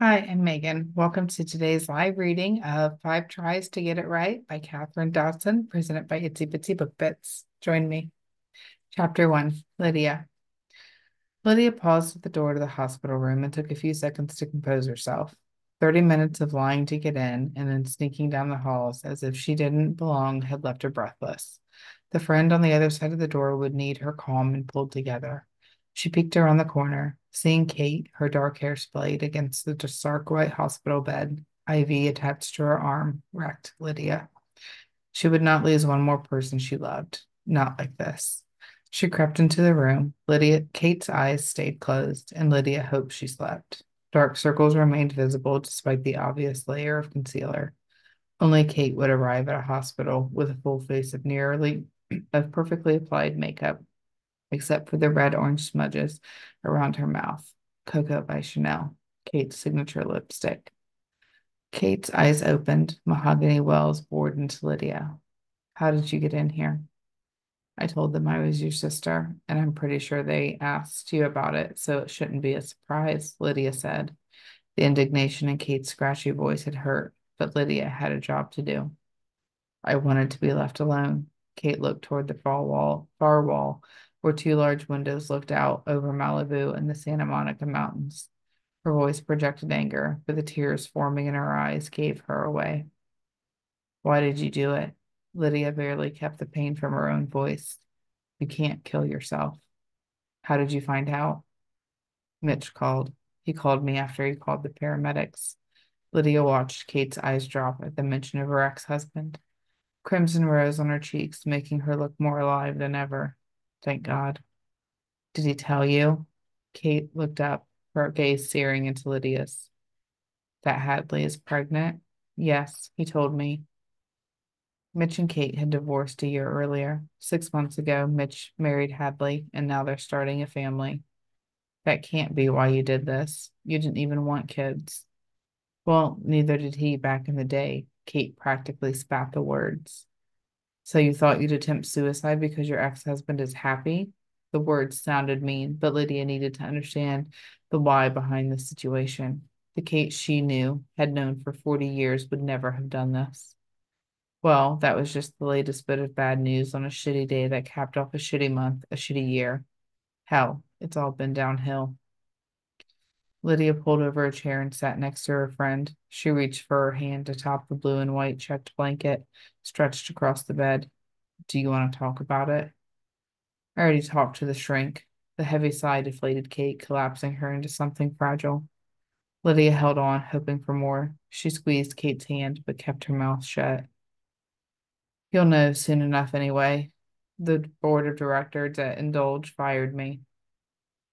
Hi, I'm Megan. Welcome to today's live reading of Five Tries to Get It Right by Kathryn Dodson, presented by Itsy Bitsy Book Bits. Join me. Chapter 1, Lydia. Lydia paused at the door to the hospital room and took a few seconds to compose herself. 30 minutes of lying to get in and then sneaking down the halls as if she didn't belong had left her breathless. The friend on the other side of the door would need her calm and pulled together. She peeked around the corner, seeing Kate, her dark hair splayed against the stark white hospital bed, IV attached to her arm, wrecked Lydia. She would not lose one more person she loved. Not like this. She crept into the room. Kate's eyes stayed closed, and Lydia hoped she slept. Dark circles remained visible despite the obvious layer of concealer. Only Kate would arrive at a hospital with a full face of perfectly applied makeup, except for the red-orange smudges around her mouth. Cocoa by Chanel, Kate's signature lipstick. Kate's eyes opened. Mahogany wells bored into Lydia. How did you get in here? I told them I was your sister, and I'm pretty sure they asked you about it, so it shouldn't be a surprise, Lydia said. The indignation in Kate's scratchy voice had hurt, but Lydia had a job to do. I wanted to be left alone. Kate looked toward the far wall, where two large windows looked out over Malibu and the Santa Monica Mountains. Her voice projected anger, but the tears forming in her eyes gave her away. Why did you do it? Lydia barely kept the pain from her own voice. You can't kill yourself. How did you find out? Mitch called. He called me after he called the paramedics. Lydia watched Kate's eyes drop at the mention of her ex-husband. Crimson rose on her cheeks, making her look more alive than ever. Thank God. Did he tell you? Kate looked up, her gaze searing into Lydia's. That Hadley is pregnant? Yes, he told me. Mitch and Kate had divorced a year earlier. 6 months ago, Mitch married Hadley, and now they're starting a family. That can't be why you did this. You didn't even want kids. Well, neither did he back in the day. Kate practically spat the words. So you thought you'd attempt suicide because your ex-husband is happy? The words sounded mean, but Lydia needed to understand the why behind the situation. The Kate she knew, had known for 40 years, would never have done this. Well, that was just the latest bit of bad news on a shitty day that capped off a shitty month, a shitty year. Hell, it's all been downhill. Lydia pulled over a chair and sat next to her friend. She reached for her hand atop the blue and white checked blanket stretched across the bed. Do you want to talk about it? I already talked to the shrink. The heavy sigh deflated Kate, collapsing her into something fragile. Lydia held on, hoping for more. She squeezed Kate's hand, but kept her mouth shut. You'll know soon enough anyway. The board of directors at Indulge fired me.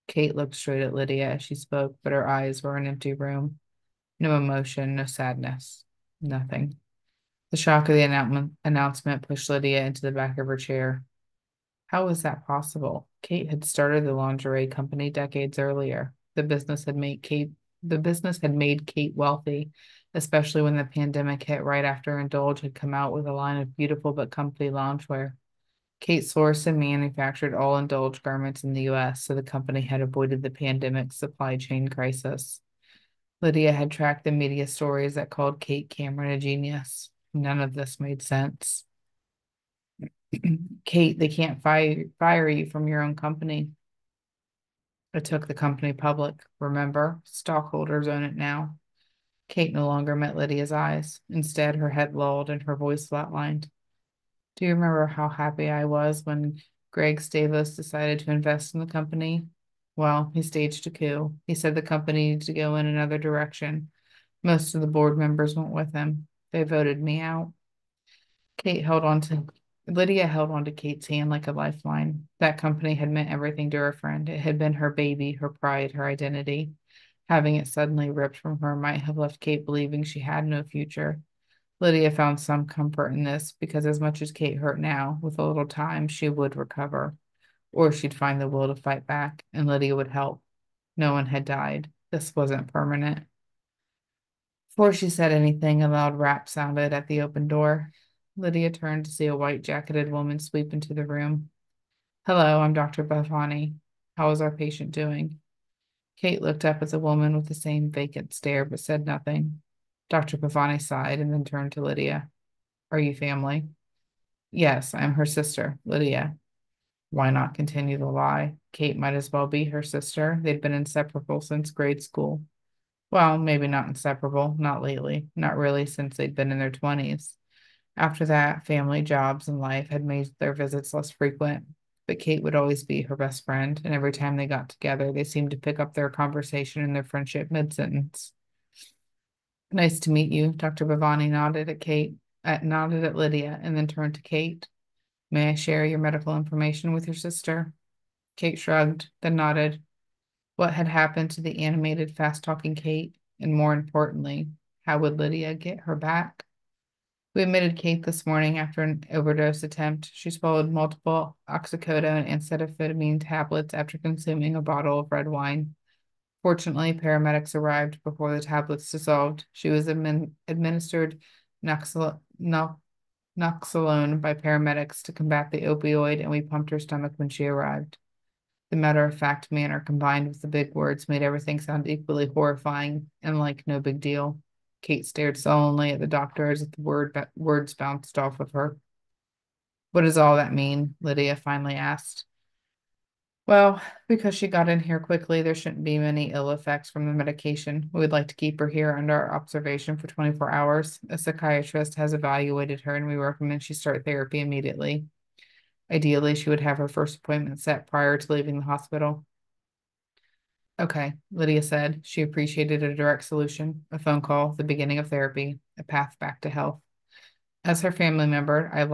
Kate looked straight at Lydia as she spoke, but her eyes were an empty room. No emotion, no sadness, nothing. The shock of the announcement pushed Lydia into the back of her chair. How was that possible? Kate had started the lingerie company decades earlier. The business had made Kate wealthy, especially when the pandemic hit right after Indulge had come out with a line of beautiful but comfy loungewear. Kate sourced and manufactured all Indulge garments in the US, so the company had avoided the pandemic supply chain crisis. Lydia had tracked the media stories that called Kate Cameron a genius. None of this made sense. Kate, they can't fire you from your own company. I took the company public, remember? Stockholders own it now. Kate no longer met Lydia's eyes. Instead, her head lolled and her voice flatlined. Do you remember how happy I was when Greg Stavos decided to invest in the company? Well, he staged a coup. He said the company needed to go in another direction. Most of the board members went with him. They voted me out. Kate held on to Lydia held on to Kate's hand like a lifeline. That company had meant everything to her friend. It had been her baby, her pride, her identity. Having it suddenly ripped from her might have left Kate believing she had no future. Lydia found some comfort in this because as much as Kate hurt now, with a little time, she would recover. Or she'd find the will to fight back, and Lydia would help. No one had died. This wasn't permanent. Before she said anything, a loud rap sounded at the open door. Lydia turned to see a white-jacketed woman sweep into the room. Hello, I'm Dr. Bafani. How is our patient doing? Kate looked up at the woman with the same vacant stare, but said nothing. Dr. Pavani sighed and then turned to Lydia. Are you family? Yes, I'm her sister, Lydia. Why not continue the lie? Kate might as well be her sister. They'd been inseparable since grade school. Well, maybe not inseparable, not lately, not really since they'd been in their 20s. After that, family, jobs, and life had made their visits less frequent. But Kate would always be her best friend, and every time they got together, they seemed to pick up their conversation and their friendship mid-sentence. Nice to meet you. Dr. Bhavani nodded at Lydia, and then turned to Kate. May I share your medical information with your sister? Kate shrugged, then nodded. What had happened to the animated, fast-talking Kate? And more importantly, how would Lydia get her back? We admitted Kate this morning after an overdose attempt. She swallowed multiple oxycodone and acetaminophen tablets after consuming a bottle of red wine. Fortunately, paramedics arrived before the tablets dissolved. She was administered naloxone by paramedics to combat the opioid, and we pumped her stomach when she arrived. The matter-of-fact manner combined with the big words made everything sound equally horrifying and like no big deal. Kate stared sullenly at the doctor as if the words bounced off of her. What does all that mean? Lydia finally asked. Well, because she got in here quickly, there shouldn't be many ill effects from the medication. We would like to keep her here under our observation for 24 hours. A psychiatrist has evaluated her, and we recommend she start therapy immediately. Ideally, she would have her first appointment set prior to leaving the hospital. Okay, Lydia said. She appreciated a direct solution, a phone call, the beginning of therapy, a path back to health. As her family member, I'd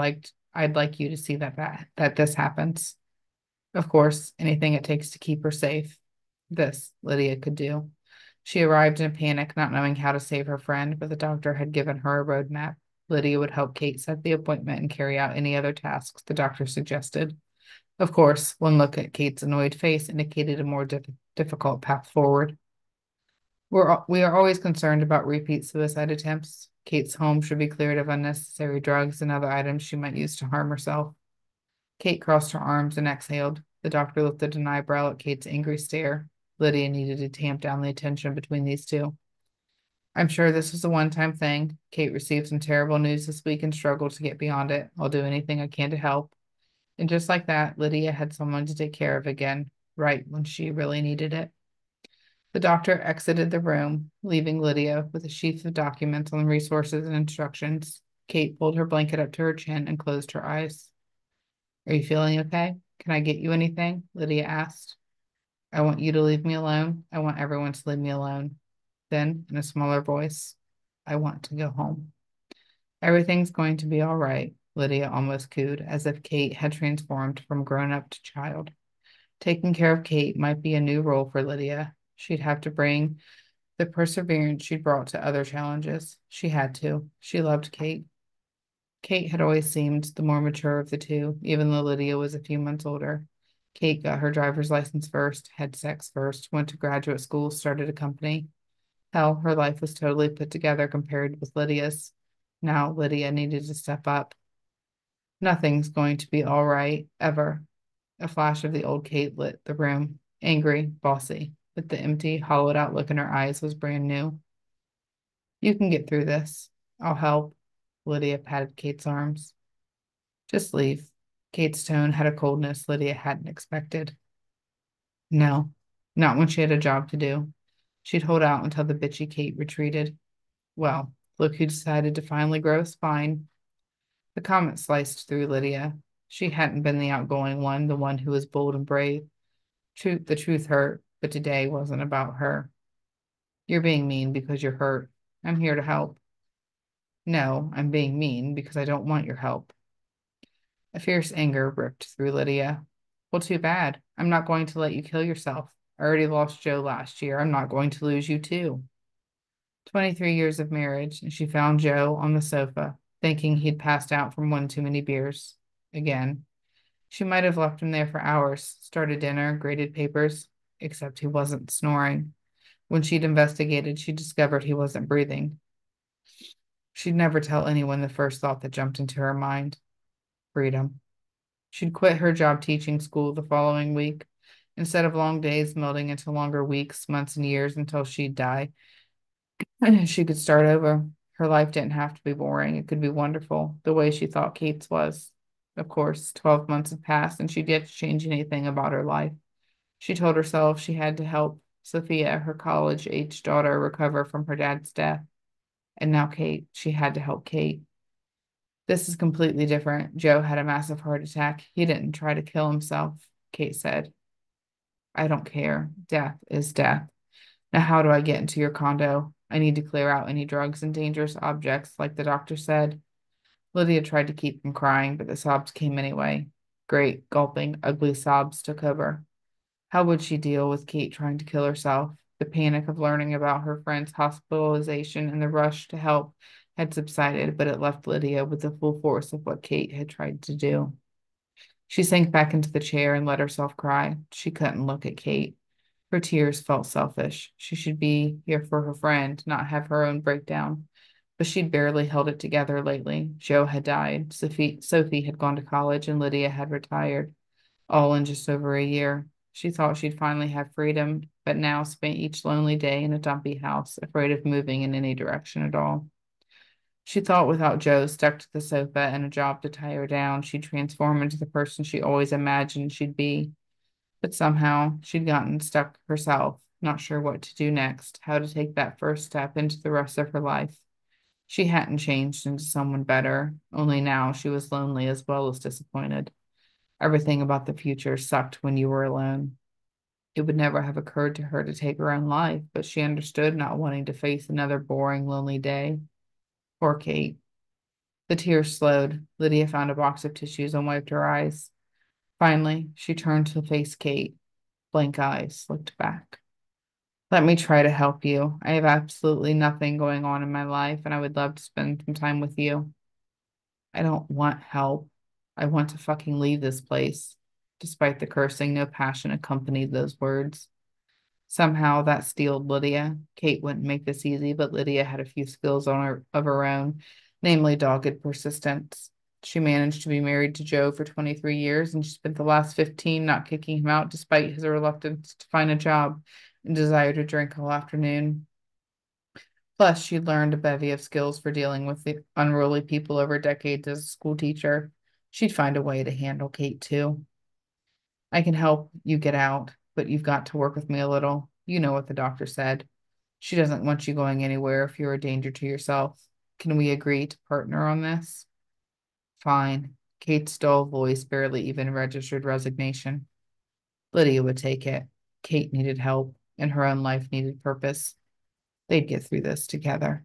like you to see that this happens. Of course, anything it takes to keep her safe. This, Lydia could do. She arrived in a panic, not knowing how to save her friend, but the doctor had given her a roadmap. Lydia would help Kate set the appointment and carry out any other tasks the doctor suggested. Of course, one look at Kate's annoyed face indicated a more difficult path forward. We are always concerned about repeat suicide attempts. Kate's home should be cleared of unnecessary drugs and other items she might use to harm herself. Kate crossed her arms and exhaled. The doctor lifted an eyebrow at Kate's angry stare. Lydia needed to tamp down the tension between these two. I'm sure this was a one-time thing. Kate received some terrible news this week and struggled to get beyond it. I'll do anything I can to help. And just like that, Lydia had someone to take care of again, right when she really needed it. The doctor exited the room, leaving Lydia with a sheaf of documents on resources and instructions. Kate pulled her blanket up to her chin and closed her eyes. Are you feeling okay? Can I get you anything? Lydia asked. I want you to leave me alone. I want everyone to leave me alone. Then, in a smaller voice, I want to go home. Everything's going to be all right, Lydia almost cooed, as if Kate had transformed from grown-up to child. Taking care of Kate might be a new role for Lydia. She'd have to bring the perseverance she'd brought to other challenges. She had to. She loved Kate. Kate had always seemed the more mature of the two, even though Lydia was a few months older. Kate got her driver's license first, had sex first, went to graduate school, started a company. Hell, her life was totally put together compared with Lydia's. Now Lydia needed to step up. Nothing's going to be all right, ever. A flash of the old Kate lit the room, angry, bossy, but the empty, hollowed-out look in her eyes was brand new. You can get through this. I'll help. Lydia patted Kate's arms. Just leave. Kate's tone had a coldness Lydia hadn't expected. No, not when she had a job to do. She'd hold out until the bitchy Kate retreated. Well, look who decided to finally grow a spine. The comment sliced through Lydia. She hadn't been the outgoing one, the one who was bold and brave. The truth hurt, but today wasn't about her. You're being mean because you're hurt. I'm here to help. No, I'm being mean because I don't want your help. A fierce anger ripped through Lydia. Well, too bad. I'm not going to let you kill yourself. I already lost Joe last year. I'm not going to lose you too. 23 years of marriage, and she found Joe on the sofa, thinking he'd passed out from one too many beers. Again. She might have left him there for hours, started dinner, graded papers, except he wasn't snoring. When she'd investigated, she discovered he wasn't breathing. She'd never tell anyone the first thought that jumped into her mind. Freedom. She'd quit her job teaching school the following week, Instead of long days melding into longer weeks, months, and years until she'd die, she could start over. Her life didn't have to be boring. It could be wonderful, the way she thought Kate's was. Of course, 12 months had passed, and she'd yet to change anything about her life. She told herself she had to help Sophia, her college-aged daughter, recover from her dad's death. And now Kate, she had to help Kate. This is completely different. Joe had a massive heart attack. He didn't try to kill himself, Kate said. I don't care. Death is death. Now, how do I get into your condo? I need to clear out any drugs and dangerous objects, like the doctor said. Lydia tried to keep from crying, but the sobs came anyway. Great, gulping, ugly sobs took over. How would she deal with Kate trying to kill herself? The panic of learning about her friend's hospitalization and the rush to help had subsided, but it left Lydia with the full force of what Kate had tried to do. She sank back into the chair and let herself cry. She couldn't look at Kate. Her tears felt selfish. She should be here for her friend, not have her own breakdown. But she'd barely held it together lately. Joe had died. Sophie had gone to college, and Lydia had retired, all in just over a year. She thought she'd finally have freedom, but now spent each lonely day in a dumpy house, afraid of moving in any direction at all. She thought without Joe stuck to the sofa and a job to tie her down, she'd transform into the person she always imagined she'd be. But somehow she'd gotten stuck herself, not sure what to do next, how to take that first step into the rest of her life. She hadn't changed into someone better, only now she was lonely as well as disappointed. Everything about the future sucked when you were alone. It would never have occurred to her to take her own life, but she understood not wanting to face another boring, lonely day. Poor Kate. The tears slowed. Lydia found a box of tissues and wiped her eyes. Finally, she turned to face Kate. Blank eyes looked back. Let me try to help you. I have absolutely nothing going on in my life, and I would love to spend some time with you. I don't want help. I want to fucking leave this place. Despite the cursing, no passion accompanied those words. Somehow that steeled Lydia. Kate wouldn't make this easy, but Lydia had a few skills of her own, namely dogged persistence. She managed to be married to Joe for 23 years, and she spent the last 15 not kicking him out despite his reluctance to find a job and desire to drink all afternoon. Plus, she'd learned a bevy of skills for dealing with the unruly people over decades as a school teacher. She'd find a way to handle Kate, too. I can help you get out, but you've got to work with me a little. You know what the doctor said. She doesn't want you going anywhere if you're a danger to yourself. Can we agree to partner on this? Fine. Kate's dull voice barely even registered resignation. Lydia would take it. Kate needed help, and her own life needed purpose. They'd get through this together.